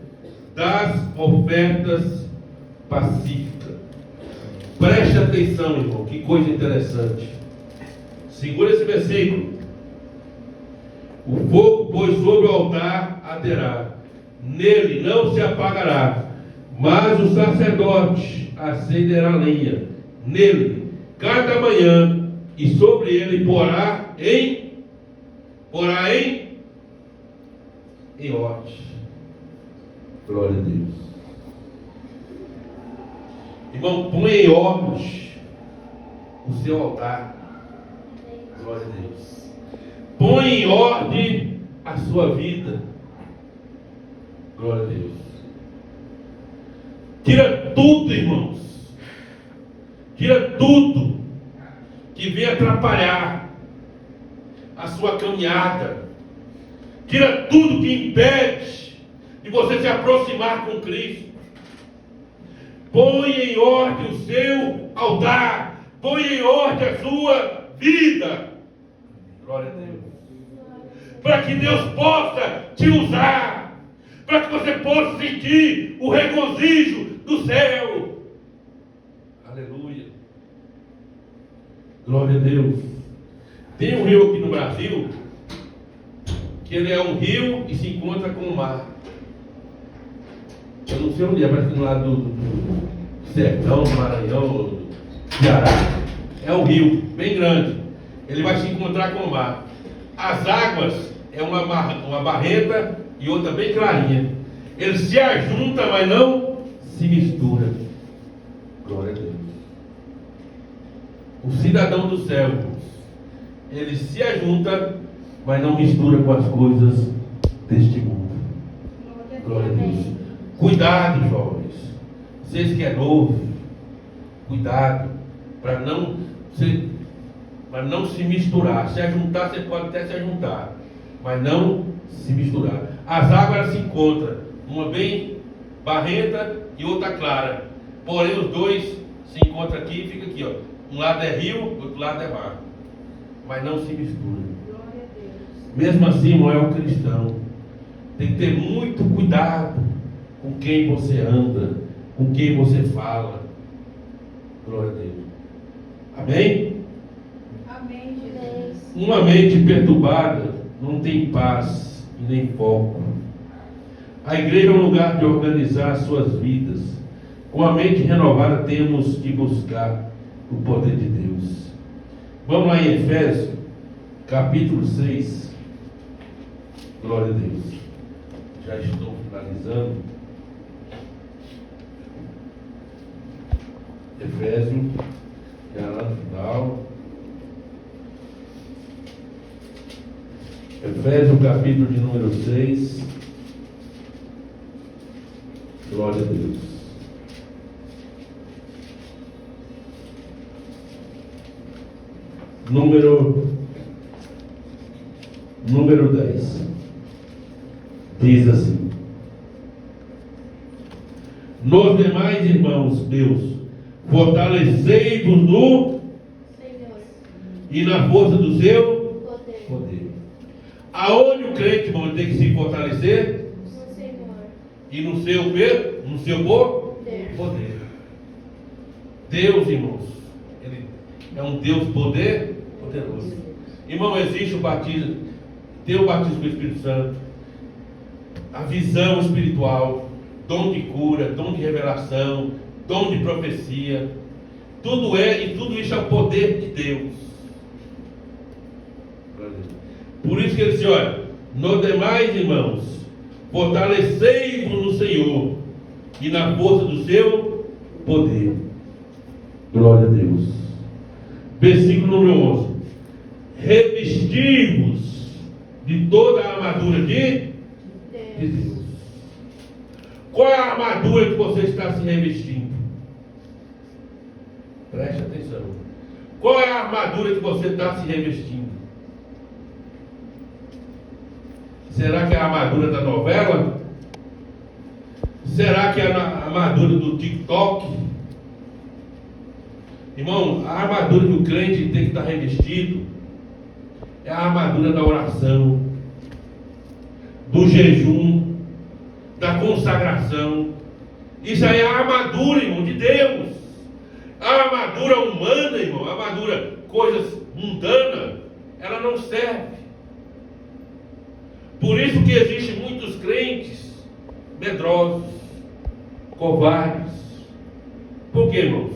das ofertas pacíficas. Preste atenção, irmão, que coisa interessante. Segura esse versículo. O fogo, pois, sobre o altar arderá, nele não se apagará, mas o sacerdote acenderá lenha nele cada manhã, e sobre ele porá em ordem. Glória a Deus. Irmão, põe em ordem o seu altar. Glória a Deus. Põe em ordem a sua vida. Glória a Deus. Tira tudo, irmãos. Tira tudo que vem atrapalhar a sua caminhada. Tira tudo que impede de você se aproximar com Cristo. Põe em ordem o seu altar. Põe em ordem a sua vida. Glória a Deus. Para que Deus possa te usar. Para que você possa sentir o regozijo do céu. Aleluia. Glória a Deus. Tem um rio aqui no Brasil, que ele é um rio e se encontra com o mar. Eu não sei onde é, parece que no lado do sertão, do Maranhão, do Ceará. É um rio bem grande. Ele vai se encontrar com o mar. As águas é uma barrenta e outra bem clarinha. Eles se ajuntam, mas não se misturam. Glória a Deus. O cidadão do céu, ele se ajunta, mas não mistura com as coisas deste mundo. Glória a Deus. Cuidado, jovens. Vocês que é novo, cuidado para não se misturar. Se ajuntar, você pode até se ajuntar, mas não se misturar. As águas se encontram, uma bem barrenta e outra clara. Porém, os dois se encontram aqui e fica aqui, ó. Um lado é rio, outro lado é mar. Mas não se misturam. Glória a Deus. Mesmo assim, irmão, é um cristão. Tem que ter muito cuidado com quem você anda, com quem você fala. Glória a Deus. Amém? Amém, Jesus. Uma mente perturbada não tem paz e nem foco. A igreja é um lugar de organizar suas vidas. Com a mente renovada temos de buscar o poder de Deus. Vamos lá em Efésios, capítulo 6. Glória a Deus. Já estou finalizando. Efésios, já lá no final. Efésios, capítulo de número 6. Glória a Deus. Número 10. Diz assim: nos demais, irmãos meus, fortalecei-vos no Senhor. e na força do seu Poder. poder. Aonde o crente, irmão, tem que se fortalecer? No Senhor. E no seu poder. Deus, irmãos, Ele é um Deus poderoso. Irmão, existe o batismo, tem o batismo do Espírito Santo, a visão espiritual, dom de cura, dom de revelação, dom de profecia. Tudo isso é o poder de Deus. Por isso que ele diz, olha, no demais, irmãos, fortalecei-vos no Senhor e na força do seu poder. Glória a Deus. Versículo número 11. Revestir-vos de toda a armadura de Deus. Qual é a armadura que você está se revestindo? Preste atenção. Qual é a armadura que você está se revestindo? Será que é a armadura da novela? Será que é a armadura do TikTok? Irmão, a armadura que o crente tem que estar revestido é a armadura da oração, do jejum, da consagração. Isso aí é a armadura, irmão, de Deus. A armadura humana, irmão, a armadura, coisas mundana, ela não serve. Por isso que existem muitos crentes medrosos, covardes. Por quê, irmãos?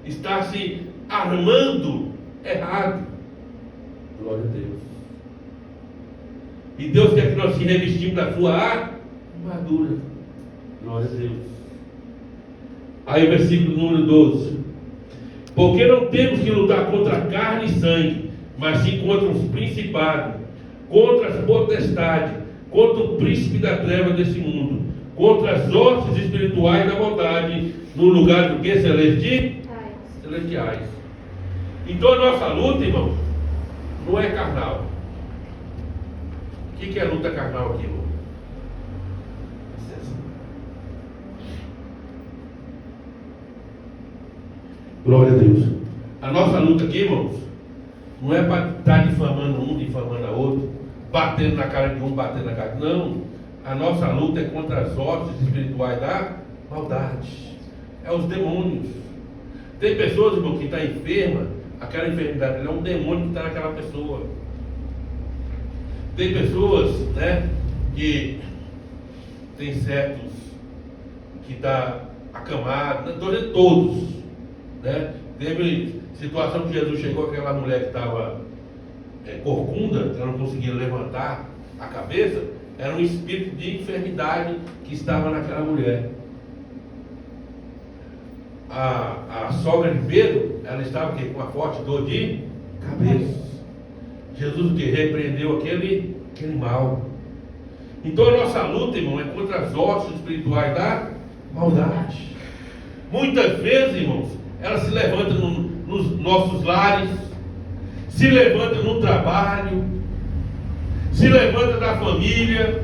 Está se armando errado. Glória a Deus. E Deus quer que nós se revestimos da sua armadura. Glória a Deus. Aí o versículo número 12. Porque não temos que lutar contra carne e sangue, mas sim contra os principados, contra as potestades, contra o príncipe da treva desse mundo, contra as hostes espirituais da maldade, no lugar do que? Celestiais. Então a nossa luta, irmão, não é carnal. O que é luta carnal aqui, irmão? Glória a Deus. A nossa luta aqui, irmãos, não é para estar difamando um, difamando a outro, batendo na cara de um, batendo na cara de outro. Não. A nossa luta é contra as hostes espirituais da maldade. É os demônios. Tem pessoas, irmão, que estão enfermas, aquela enfermidade é um demônio que está naquela pessoa. Tem pessoas, né, que tem certos que está acamado, não estou dizendo todos, né? Teve situação que Jesus chegou, aquela mulher que estava corcunda, que ela não conseguia levantar a cabeça, era um espírito de enfermidade que estava naquela mulher. A sogra de Pedro, ela estava com uma forte dor de cabeça. Jesus o que? Repreendeu aquele mal. Então a nossa luta, irmão, é contra as hostes espirituais da maldade. Muitas vezes, irmãos, ela se levanta nos nossos lares, se levanta no trabalho, se levanta na família.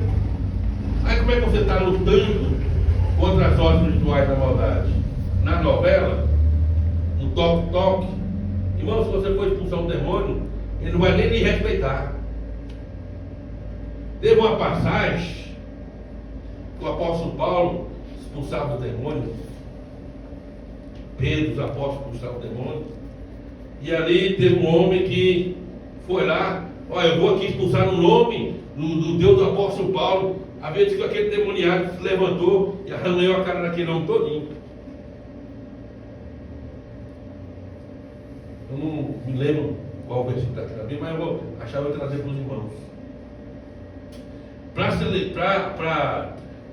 Aí como é que você está lutando contra as hostes espirituais da maldade? Na novela, no toque-toque, irmão, se você for expulsar um demônio, ele não vai nem lhe respeitar. Teve uma passagem que o apóstolo Paulo expulsava o demônio, Pedro, os apóstolos expulsavam o demônio, e ali teve um homem que foi lá, olha, eu vou aqui expulsar no nome do Deus do apóstolo Paulo. A vez que aquele demoniado se levantou e arranhou a cara daquele homem todinho. Eu não me lembro qual versículo está aqui na Bíblia, mas eu vou achar e vou trazer para os irmãos.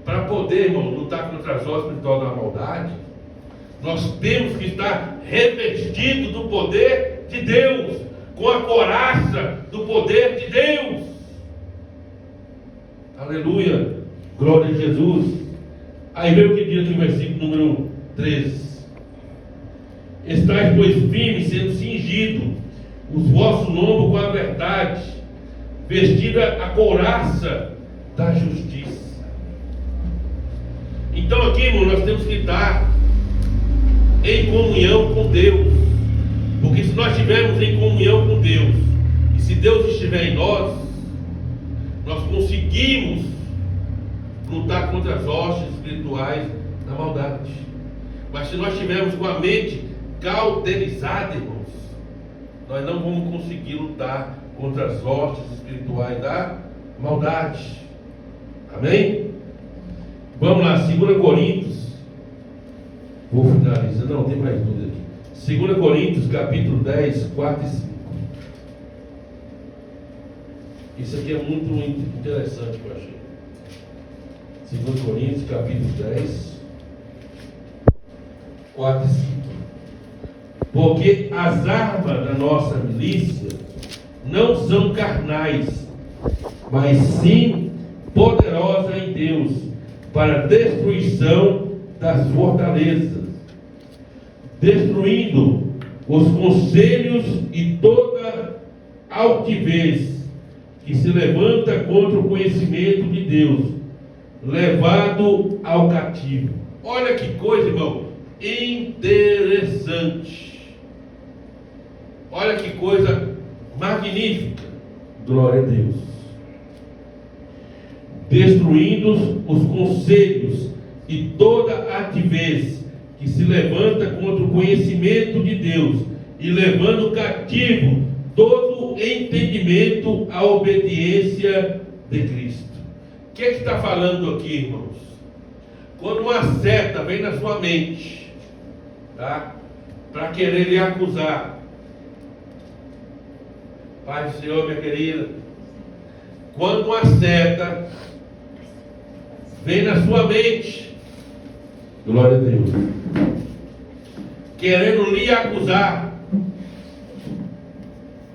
Para poder, irmão, lutar contra as hostes espirituais da maldade, nós temos que estar revestidos do poder de Deus, com a coraça do poder de Deus. Aleluia, glória a Jesus. Aí vem o que diz no versículo número 13: estais, pois, firmes, sendo cingido os vossos lombos com a verdade, vestida a couraça da justiça. Então aqui, irmão, nós temos que estar em comunhão com Deus, porque se nós estivermos em comunhão com Deus, e se Deus estiver em nós, nós conseguimos lutar contra as hostes espirituais da maldade. Mas se nós estivermos com a mente cauterizada, irmãos, nós não vamos conseguir lutar contra as hostes espirituais da maldade. Amém? Vamos lá, 2 Coríntios. Vou finalizar, não tem mais dúvida aqui. 2 Coríntios, capítulo 10, 4 e 5. Isso aqui é muito interessante que eu achei. 2 Coríntios, capítulo 10, 4 e 5. Porque as armas da nossa milícia não são carnais, mas sim poderosas em Deus, para a destruição das fortalezas, destruindo os conselhos e toda altivez que se levanta contra o conhecimento de Deus, levado ao cativo. Olha que coisa, irmão, interessante. Olha que coisa magnífica. Glória a Deus. Destruindo os conselhos e toda altivez que se levanta contra o conhecimento de Deus, e levando cativo todo entendimento à obediência de Cristo. O que está falando aqui, irmãos? Quando uma seta vem na sua mente, tá? Para querer lhe acusar, Pai do Senhor, minha querida, quando uma seta vem na sua mente, glória a Deus, querendo lhe acusar,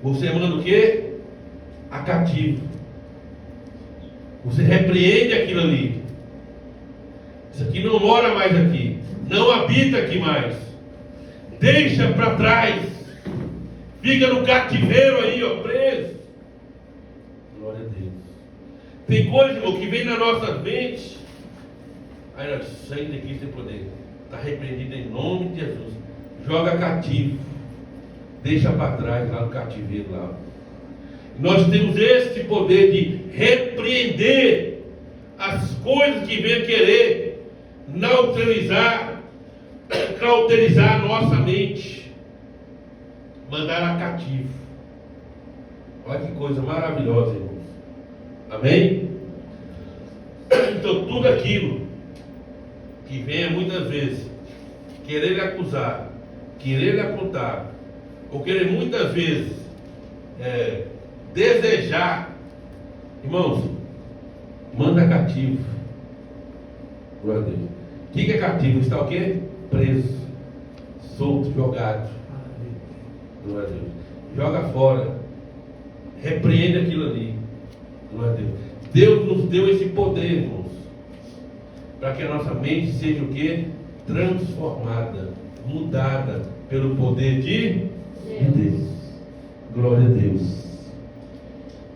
você manda o quê? A cativo. Você repreende aquilo ali. Isso aqui não mora mais aqui, não habita aqui mais. Deixa para trás. Fica no cativeiro aí, ó, preso. Glória a Deus. Tem coisa, irmão, que vem na nossa mente. Aí nós saímos daqui sem poder. Está repreendido em nome de Jesus. Joga cativo. Deixa para trás lá no cativeiro lá. Nós temos esse poder de repreender as coisas que vêm querer cauterizar a nossa mente, mandar a cativo. Olha que coisa maravilhosa, irmãos. Amém? Então tudo aquilo que venha muitas vezes querer lhe acusar, querer lhe apontar, ou querer muitas vezes desejar, irmãos, manda cativo. Glória a Deus. O que é cativo? Está o quê? Preso, solto, jogado. Glória a Deus. Joga fora. Repreende aquilo ali. Glória a Deus. Deus nos deu esse poder, irmãos, para que a nossa mente seja o quê? Transformada, mudada pelo poder de Deus. Glória a Deus.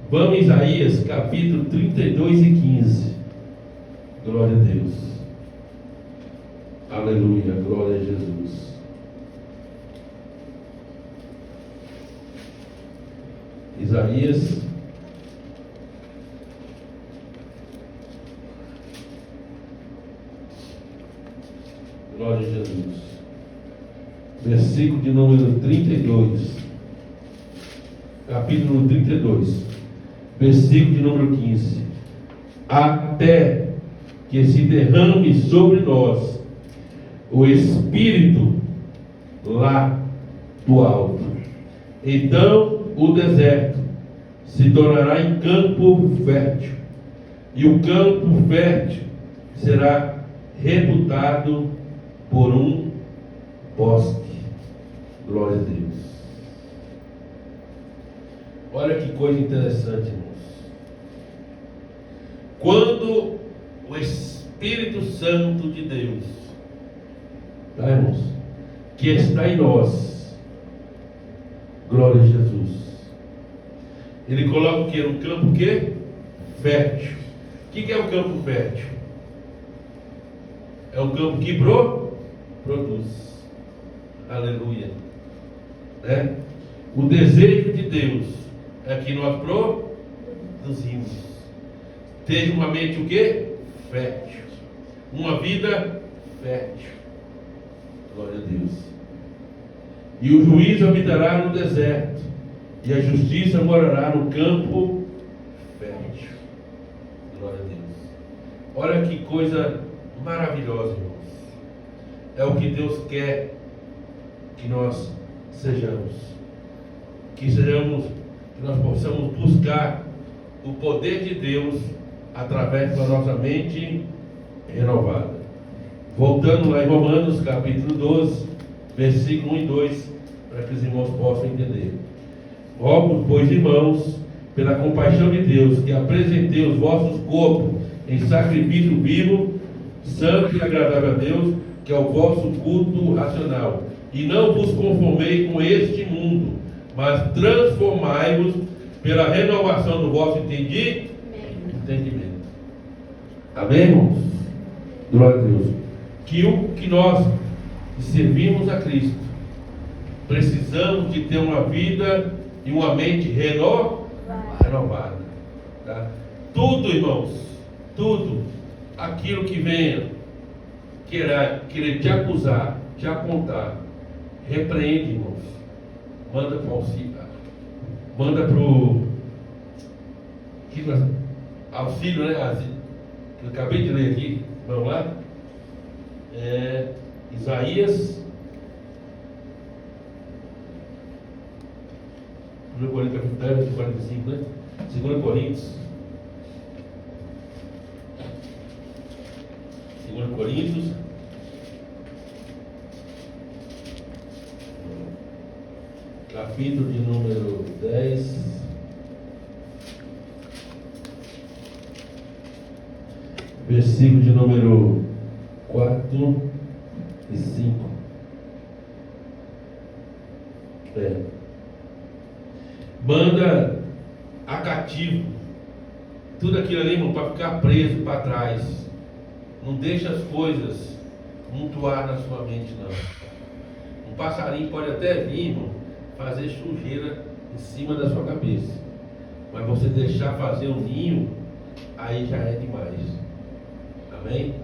Vamos a Isaías capítulo 32 e 15. Glória a Deus. Aleluia, glória a Jesus. Isaías glória a Jesus. Versículo de número 32. Capítulo 32. Versículo de número 15. Até que se derrame sobre nós o Espírito lá do alto. Então o deserto se tornará em campo fértil, e o campo fértil será reputado por um bosque. Glória a Deus. Olha que coisa interessante, irmãos. Quando o Espírito Santo de Deus, tá, irmãos, que está em nós, glória a Jesus, ele coloca o que? Um campo que? Fértil. O que é um campo fértil? É um campo que produz. Aleluia. Né? O desejo de Deus é que nós produzimos. Ter uma mente o quê? Fértil. Uma vida fértil. Glória a Deus. E o juízo habitará no deserto, e a justiça morará no campo fértil. Glória a Deus. Olha que coisa maravilhosa, irmãos. É o que Deus quer que nós sejamos. Que nós possamos buscar o poder de Deus através da nossa mente renovada. Voltando lá em Romanos capítulo 12, versículo 1 e 2, para que os irmãos possam entender. Rogo, pois, irmãos, pela compaixão de Deus, que apresentei os vossos corpos em sacrifício vivo, santo e agradável a Deus, que é o vosso culto racional. E não vos conformei com este mundo, mas transformai-vos pela renovação do vosso entendimento. Amém, irmãos? Glória a Deus. Que nós que servimos a Cristo precisamos de ter uma vida e uma mente renovada. Tá? Tudo, irmãos, tudo aquilo que venha querer te acusar, te apontar, repreende, irmãos. Manda para o auxílio. Manda para o auxílio, né? Eu acabei de ler aqui. Vamos lá? Isaías. 1 Coríntios capítulo 10, 45, né? 2 Coríntios. 2 Coríntios. Capítulo de número 10. Versículo de número 4 e 5. Manda a cativo tudo aquilo ali, irmão, para ficar preso para trás. Não deixa as coisas mutuar na sua mente, não. Um passarinho pode até vir, irmão, fazer sujeira em cima da sua cabeça, mas você deixar fazer um ninho, aí já é demais. Amém?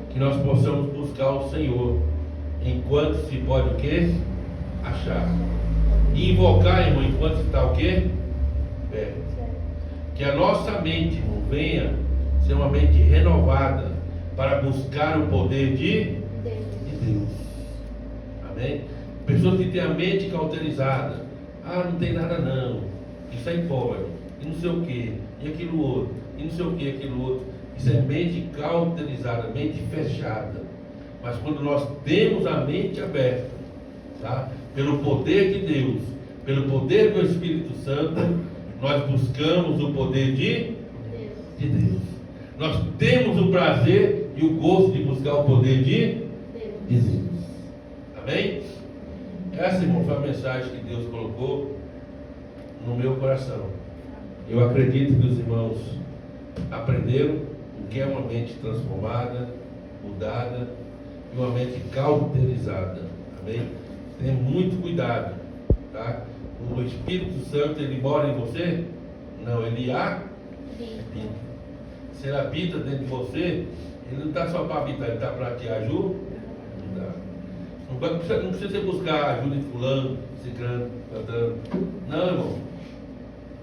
Que nós possamos buscar o Senhor enquanto se pode o quê? Achar. E invocar, irmão, enquanto está o quê? Perto. Que a nossa mente, irmão, venha ser uma mente renovada para buscar o poder de Deus. Amém? Pessoas que têm a mente cauterizada. Não tem nada não. Isso aí pode. E não sei o que. E aquilo outro. E não sei o que, aquilo outro. Isso é mente cauterizada, mente fechada. Mas quando nós temos a mente aberta, tá? Pelo poder de Deus, pelo poder do Espírito Santo, nós buscamos o poder de Deus. Nós temos o prazer e o gosto de buscar o poder de Deus. Amém? Essa, irmão, foi a mensagem que Deus colocou no meu coração. Eu acredito que os irmãos aprenderam o que é uma mente transformada, mudada e uma mente cauterizada. Amém? Tenha muito cuidado, tá? O Espírito Santo, ele mora em você? Não, ele habita. Se ele habita dentro de você, ele não está só para habitar, ele está para te ajudar. Não precisa você buscar ajuda de fulano, ciclano, cantando. Não, irmão.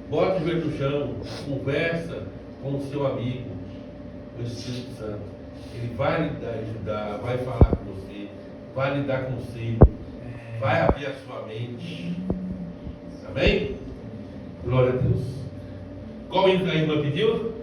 Bota o joelho no chão, conversa com o seu amigo, o Espírito Santo. Ele vai lhe ajudar, vai falar com você, vai lhe dar conselho, vai abrir a sua mente. Amém? Glória a Deus. Qual hino que a irmã pediu?